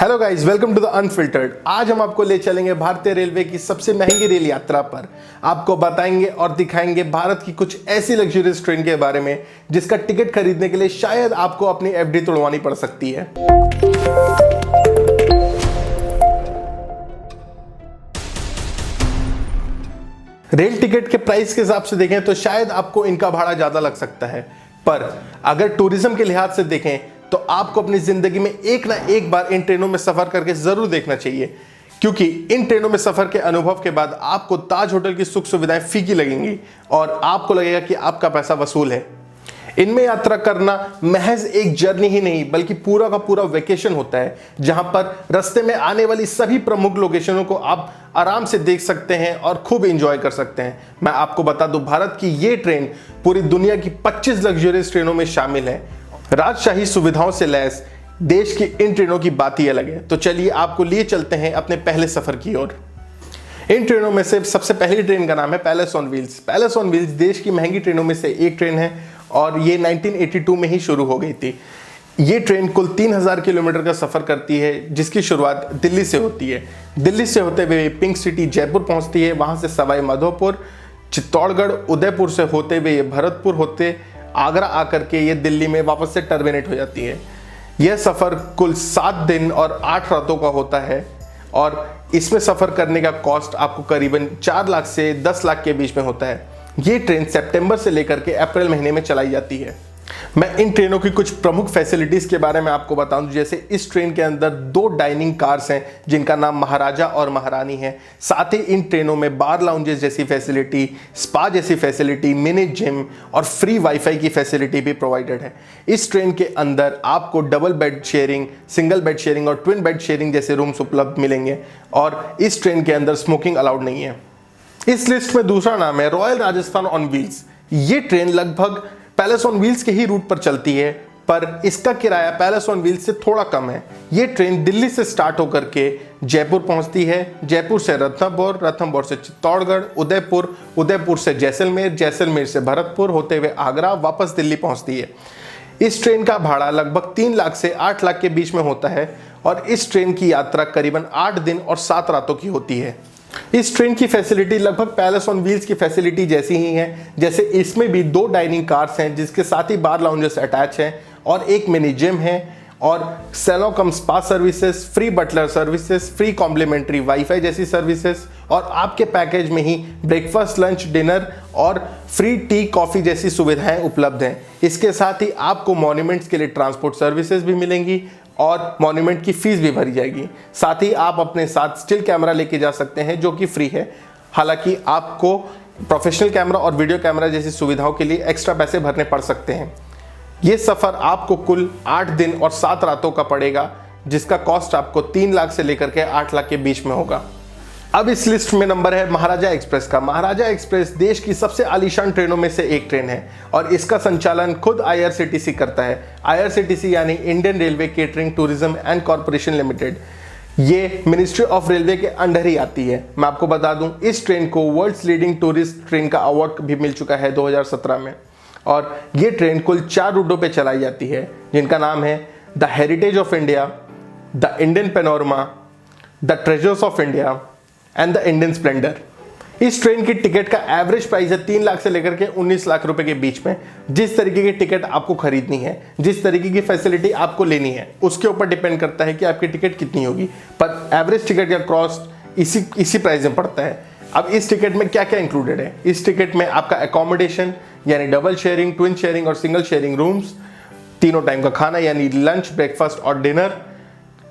Hello guys, welcome to the unfiltered. आज हम आपको ले चलेंगे भारतीय रेलवे की सबसे महंगी रेल यात्रा पर। आपको बताएंगे और दिखाएंगे भारत की कुछ ऐसी लग्जरियस ट्रेन के बारे में जिसका टिकट खरीदने के लिए शायद आपको अपनी एफडी तोड़वानी पड़ सकती है। रेल टिकट के प्राइस के हिसाब से देखें तो शायद आपको इनका भाड़ा ज्यादा लग सकता है, पर अगर टूरिज्म के लिहाज से देखें तो आपको अपनी जिंदगी में एक ना एक बार इन ट्रेनों में सफर करके जरूर देखना चाहिए, क्योंकि इन ट्रेनों में सफर के अनुभव के बाद आपको ताज होटल की सुख सुविधाएं फीकी लगेंगी और आपको लगेगा कि आपका पैसा वसूल है। इनमें यात्रा करना महज एक जर्नी ही नहीं बल्कि पूरा का पूरा वेकेशन होता है, जहां पर रास्ते में आने वाली सभी प्रमुख लोकेशनों को आप आराम से देख सकते हैं और खूब एंजॉय कर सकते हैं। मैं आपको बता दूं, भारत की ये ट्रेन पूरी दुनिया की 25 लग्जरियस ट्रेनों में शामिल है। राजशाही सुविधाओं से लैस देश की इन ट्रेनों की बात ही अलग है। तो चलिए आपको लिए चलते हैं अपने पहले सफर की ओर। इन ट्रेनों में से सबसे पहली ट्रेन का नाम है palace on wheels. Palace on wheels देश की महंगी ट्रेनों में से एक ट्रेन है और ये 1982 में ही शुरू हो गई थी। ये ट्रेन कुल 3000 किलोमीटर का सफर करती है, जिसकी शुरुआत दिल्ली से होती है। दिल्ली से होते हुए पिंक सिटी जयपुर पहुंचती है, वहां से सवाई माधोपुर, चित्तौड़गढ़, उदयपुर से होते हुए ये भरतपुर होते आगरा आकर के ये दिल्ली में वापस से टर्मिनेट हो जाती है। यह सफर कुल 7 दिन और 8 रातों का होता है और इसमें सफर करने का कॉस्ट आपको करीबन 4 लाख से 10 लाख के बीच में होता है। ये ट्रेन सितंबर से लेकर के अप्रैल महीने में चलाई जाती है। मैं इन ट्रेनों की कुछ प्रमुख फैसिलिटीज के बारे में आपको बताऊं, जैसे इस ट्रेन के अंदर 2 डाइनिंग कार्स हैं जिनका नाम महाराजा और महारानी है। साथ ही इन ट्रेनों में बार लाउंजेस जैसी फैसिलिटी, स्पा जैसी फैसिलिटी, मिनी जिम और फ्री वाईफाई की फैसिलिटी भी प्रोवाइडेड है। इस ट्रेन के अंदर आपको double bed sharing, single bed sharing और ट्विन बेड शेयरिंग जैसे रूम्स उपलब्ध मिलेंगे और इस ट्रेन के अंदर स्मोकिंग अलाउड नहीं है। इस लिस्ट में दूसरा नाम है रॉयल राजस्थान ऑन व्हील्स। ये ट्रेन लगभग पैलेस ऑन व्हील्स के ही रूट पर चलती है, पर इसका किराया पैलेस ऑन व्हील्स से थोड़ा कम है। ये ट्रेन दिल्ली से स्टार्ट होकर के जयपुर पहुंचती है, जयपुर से रणथंभौर, रणथंभौर से चित्तौड़गढ़, उदयपुर, उदयपुर से जैसलमेर, जैसलमेर से भरतपुर होते हुए आगरा वापस दिल्ली पहुंचती है। इस ट्रेन का भाड़ा लगभग 3 लाख से 8 लाख के बीच में होता है और इस ट्रेन की यात्रा करीबन 8 दिन और 7 रातों की होती है। इस ट्रेन की फैसिलिटी लगभग पैलेस ऑन व्हील्स की फैसिलिटी जैसी ही है, जैसे इसमें भी 2 डाइनिंग कार्स हैं जिसके साथ ही बार लाउंजेस अटैच हैं और एक मिनी जिम है और salon cum spa services, free butler services, free complimentary wifi जैसी सर्विसेज और आपके पैकेज में ही ब्रेकफास्ट, लंच, डिनर और फ्री टी, कॉफी जैसी सुविधाएं उपलब्ध हैं। इसके साथ ही आपको मॉन्यूमेंट्स के लिए ट्रांसपोर्ट सर्विसेज भी मिलेंगी और मॉन्यूमेंट की फीस भी भरी जाएगी। साथ ही आप अपने साथ स्टिल कैमरा लेके जा सकते हैं जो कि फ्री है। हालांकि आपको प्रोफेशनल कैमरा और वीडियो कैमरा जैसी सुविधाओं के लिए एक्स्ट्रा पैसे भरने पड़ सकते हैं। ये सफ़र आपको कुल 8 दिन और 7 रातों का पड़ेगा, जिसका कॉस्ट आपको 3 लाख से लेकर के 8 लाख के बीच में होगा। अब इस लिस्ट में नंबर है महाराजा एक्सप्रेस का। महाराजा एक्सप्रेस देश की सबसे आलीशान ट्रेनों में से एक ट्रेन है और इसका संचालन खुद आईआरसीटीसी करता है। आईआरसीटीसी यानी Indian railway catering tourism and corporation limited. ये मिनिस्ट्री ऑफ रेलवे के अंडर ही आती है। मैं आपको बता दूं, इस ट्रेन को वर्ल्ड्स लीडिंग टूरिस्ट ट्रेन का अवार्ड भी मिल चुका है 2017 में और ये ट्रेन कुल 4 रूटों पर चलाई जाती है, जिनका नाम है the heritage of India, the Indian panorama, the treasures of India and the Indian Splendor. इस ट्रेन की टिकट का एवरेज प्राइस है 3 लाख से लेकर के 19 लाख रुपए के बीच में। जिस तरीके की टिकट आपको खरीदनी है, जिस तरीके की फैसिलिटी आपको लेनी है, उसके ऊपर डिपेंड करता है कि आपकी टिकट कितनी होगी, पर एवरेज टिकट का कॉस्ट इसी प्राइस में पड़ता है। अब इस टिकट में क्या क्या इंक्लूडेड है? इस टिकट में आपका एकोमोडेशन यानी डबल शेयरिंग, ट्विन शेयरिंग और सिंगल शेयरिंग रूम्स, तीनों टाइम का खाना यानी लंच, ब्रेकफास्ट और डिनर,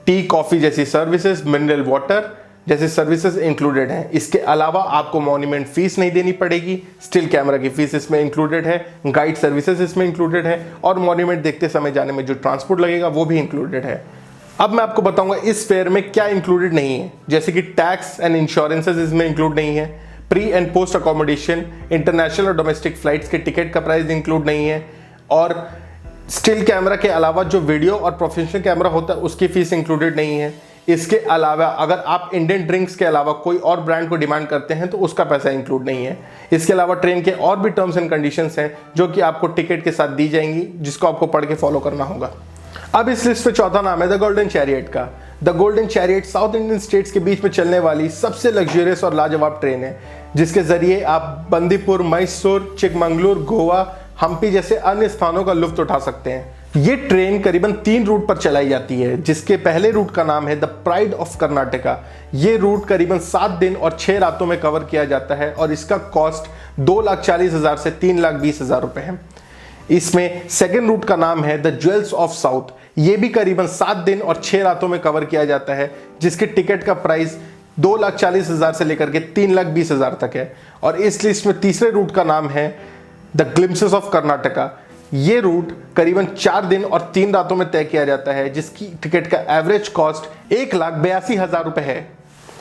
टी, कॉफी जैसी सर्विसेज, मिनरल वाटर जैसे सर्विसेज इंक्लूडेड हैं। इसके अलावा आपको मॉन्यूमेंट फीस नहीं देनी पड़ेगी, स्टिल कैमरा की फीस इसमें इंक्लूडेड है, गाइड सर्विसेज इसमें इंक्लूडेड है और मॉन्यूमेंट देखते समय जाने में जो ट्रांसपोर्ट लगेगा वो भी इंक्लूडेड है। अब मैं आपको बताऊंगा इस फेयर में क्या इंक्लूडेड नहीं है, जैसे कि टैक्स एंड इंश्योरेंसेज इसमें इंक्लूड नहीं है, pre and post accommodation, international और डोमेस्टिक फ्लाइट्स के टिकट का प्राइस इंक्लूड नहीं है और स्टिल कैमरा के अलावा जो वीडियो और प्रोफेशनल कैमरा होता है उसकी फीस इंक्लूडेड नहीं है। इसके अलावा अगर आप इंडियन ड्रिंक्स के अलावा कोई और ब्रांड को डिमांड करते हैं तो उसका पैसा इंक्लूड नहीं है। इसके अलावा ट्रेन के और भी टर्म्स एंड कंडीशंस हैं जो कि आपको टिकट के साथ दी जाएंगी, जिसको आपको पढ़ के फॉलो करना होगा। अब इस लिस्ट पे चौथा नाम है द गोल्डन चैरियट का। The golden chariot south Indian states के बीच में चलने वाली सबसे लग्जरियस और लाजवाब ट्रेन है, जिसके जरिए आप बंदीपुर, मैसूर, चिकमंगलुरु, गोवा, हम्पी जैसे अन्य स्थानों का लुत्फ उठा सकते हैं। ये ट्रेन करीबन 3 रूट पर चलाई जाती है, जिसके पहले रूट का नाम है द प्राइड ऑफ कर्नाटका। ये रूट करीबन 7 दिन और 6 रातों में कवर किया जाता है और इसका कॉस्ट 2,40,000 से 3,20,000 रुपए है। इसमें सेकेंड रूट का नाम है द ज्वेल्स ऑफ साउथ। ये भी करीबन 7 दिन और 6 रातों में कवर किया जाता है, जिसके टिकट का प्राइस 2,40,000 से लेकर के 3,20,000 तक है। और इस लिस्ट में तीसरे रूट का नाम है द ग्लिम्पसेस ऑफ कर्नाटका। ये रूट करीबन 4 दिन और 3 रातों में तय किया जाता है, जिसकी टिकट का एवरेज कॉस्ट 1,82,000 रुपए है।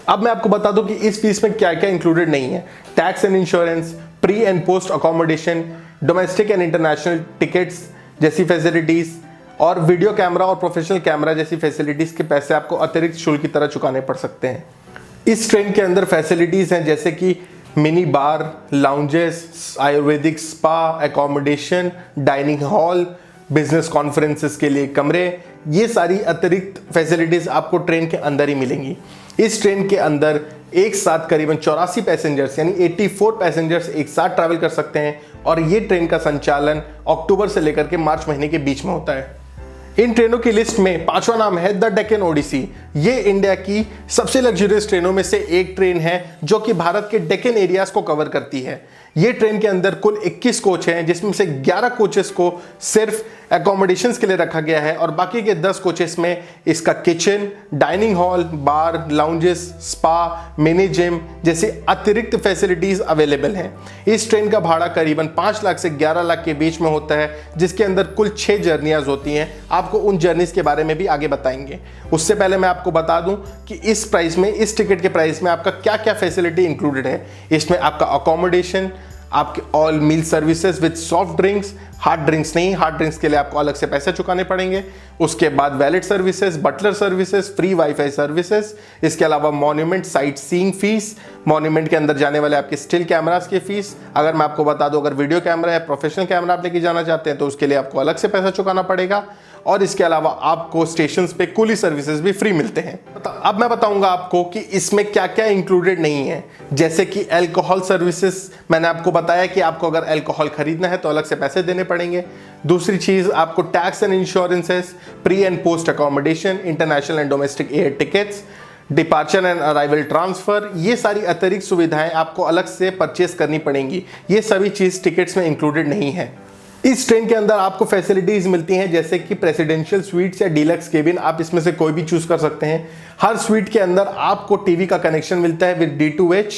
अब मैं आपको बता दूं कि इस फीस में क्या क्या इंक्लूडेड नहीं है। Tax and insurance, pre and post accommodation, domestic and international tickets जैसी फैसिलिटीज और वीडियो कैमरा और प्रोफेशनल कैमरा जैसी फैसिलिटीज के पैसे आपको अतिरिक्त शुल्क की तरह चुकाने पड़ सकते हैं। इस ट्रेन के अंदर फैसिलिटीज हैं जैसे कि mini bar, lounges, Ayurvedic spa, accommodation, dining hall, business conferences के लिए कमरे, ये सारी अतिरिक्त फैसिलिटीज आपको ट्रेन के अंदर ही मिलेंगी। इस ट्रेन के अंदर एक साथ करीबन 84 पैसेंजर्स यानी 84 पैसेंजर्स एक साथ ट्रैवल कर सकते हैं और ये ट्रेन का संचालन अक्टूबर से लेकर के मार्च महीने के बीच में होता है। इन ट्रेनों की लिस्ट में 5वां नाम है द डेक्कन ओडिसी। ये इंडिया की सबसे लग्जरियस ट्रेनों में से एक ट्रेन है जो कि भारत के डेक्कन एरियाज को कवर करती है। ये ट्रेन के अंदर कुल 21 कोच हैं, जिसमें से 11 कोचेस को सिर्फ एकोमोडेशंस के लिए रखा गया है और बाकी के 10 कोचेस में इसका किचन, डाइनिंग हॉल, बार, लाउंजेस, स्पा, मिनी जिम जैसी अतिरिक्त फैसिलिटीज अवेलेबल हैं। इस ट्रेन का भाड़ा करीबन 5 लाख से 11 लाख के बीच में होता है, जिसके अंदर कुल 6 जर्नियाज होती हैं। आपको उन जर्नीज के बारे में भी आगे बताएंगे। उससे पहले मैं आपको बता दूं कि इस प्राइस में, इस टिकट के प्राइस में आपका क्या क्या फैसिलिटी इंक्लूडेड है। इसमें आपका अकोमोडेशन, आपके all meal services with soft drinks, hard drinks नहीं, हार्ड ड्रिंक्स के लिए आपको अलग से पैसे चुकाने पड़ेंगे। उसके बाद valet services, butler services, free wifi services, इसके अलावा monument sightseeing fees, monument के अंदर जाने वाले आपके स्टिल कैमरास की फीस। अगर मैं आपको बता दूं, अगर वीडियो कैमरा या प्रोफेशनल कैमरा आप लेके जाना चाहते हैं तो उसके लिए आपको अलग से पैसा चुकाना पड़ेगा। और इसके अलावा आपको स्टेशंस पे कूली सर्विसेज भी फ्री मिलते हैं। अब मैं बताऊंगा आपको कि इसमें क्या क्या इंक्लूडेड नहीं है, जैसे कि अल्कोहल सर्विसेज। मैंने आपको बताया कि आपको अगर अल्कोहल खरीदना है तो अलग से पैसे देने पड़ेंगे। दूसरी चीज, आपको tax and insurances, pre and post accommodation, international and domestic air tickets, departure and arrival transfer, ये सारी अतिरिक्त सुविधाएं आपको अलग से परचेस करनी पड़ेंगी। ये सभी चीज टिकट्स में इंक्लूडेड नहीं है। इस ट्रेन के अंदर आपको फैसिलिटीज मिलती हैं जैसे कि प्रेसिडेंशियल स्वीट्स या डीलक्स केबिन, आप इसमें से कोई भी चूज कर सकते हैं। हर स्वीट के अंदर आपको टीवी का कनेक्शन मिलता है विद D2H।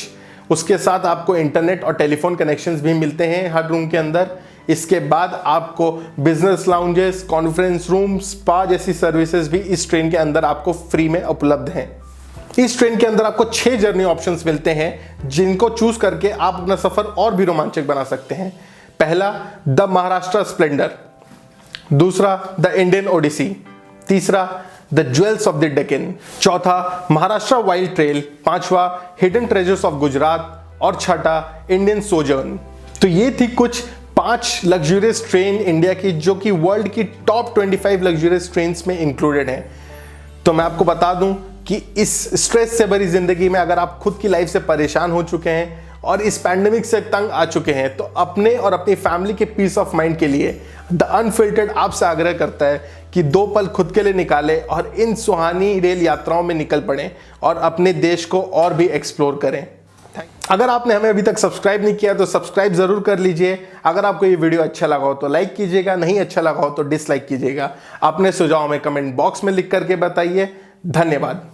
उसके साथ आपको इंटरनेट और टेलीफोन कनेक्शंस भी मिलते हैं हर रूम के अंदर। इसके बाद आपको business lounges, conference room, spa जैसी सर्विसेज भी इस ट्रेन के अंदर आपको फ्री में उपलब्ध हैं। इस ट्रेन के अंदर आपको 6 जर्नी ऑप्शंस मिलते हैं, जिनको चूज करके आप अपना सफर और भी रोमांचक बना सकते हैं। पहला, द महाराष्ट्र स्प्लेंडर। दूसरा, द इंडियन ओडिसी। तीसरा, the jewels of the Deccan. चौथा, महाराष्ट्र वाइल्ड ट्रेल। पांचवा, हिडन ट्रेजर्स ऑफ गुजरात। और छठा, इंडियन सोजर्न। तो ये थी कुछ 5 लग्जरियस ट्रेन इंडिया की, जो कि वर्ल्ड की टॉप 25 लग्जरियस ट्रेन में इंक्लूडेड हैं। तो मैं आपको बता दूं कि इस स्ट्रेस से भरी जिंदगी में अगर आप खुद की लाइफ से परेशान हो चुके हैं और इस पैंडेमिक से तंग आ चुके हैं, तो अपने और अपनी फैमिली के पीस ऑफ माइंड के लिए द अनफिल्टर्ड आपसे आग्रह करता है कि 2 पल खुद के लिए निकालें और इन सुहानी रेल यात्राओं में निकल पड़ें और अपने देश को और भी एक्सप्लोर करें। अगर आपने हमें अभी तक सब्सक्राइब नहीं किया तो सब्सक्राइब जरूर कर लीजिए। अगर आपको ये वीडियो अच्छा लगा हो तो लाइक कीजिएगा, नहीं अच्छा लगा हो तो डिसलाइक कीजिएगा। अपने सुझाव हमें कमेंट बॉक्स में लिख करके बताइए। धन्यवाद।